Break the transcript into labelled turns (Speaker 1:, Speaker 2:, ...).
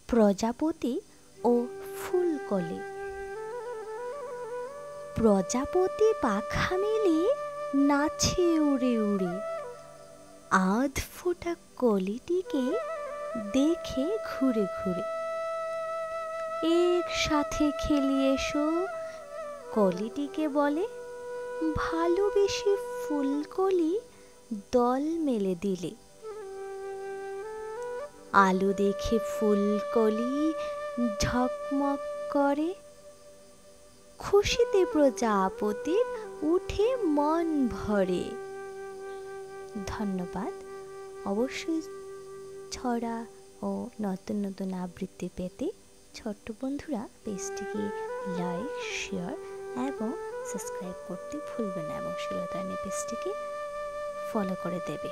Speaker 1: প্রজাপতি ও ফুলকলি। প্রজাপতি পাখা মেলে নাচে উড়ে উড়ে, আধ ফোটা কলিটিকে দেখে ঘুরে ঘুরে। একসাথে খেলি এসো, কলিটিকে বলে, ভালোবেসে ফুলকলি দল মেলে দিলে। আলো দেখে ফুলকলি ঝকমক করে, খুশিতে প্রজাপতির উঠে মন ভরে। ধন্যবাদ। অবশ্যই ছড়া ও নতুন নতুন আবৃত্তি পেতে ছোট্ট বন্ধুরা পেজটিকে লাইক, শেয়ার এবং সাবস্ক্রাইব করতে ভুলবেন না এবং শিলতারানী পেজটিকে ফলো করে দেবে।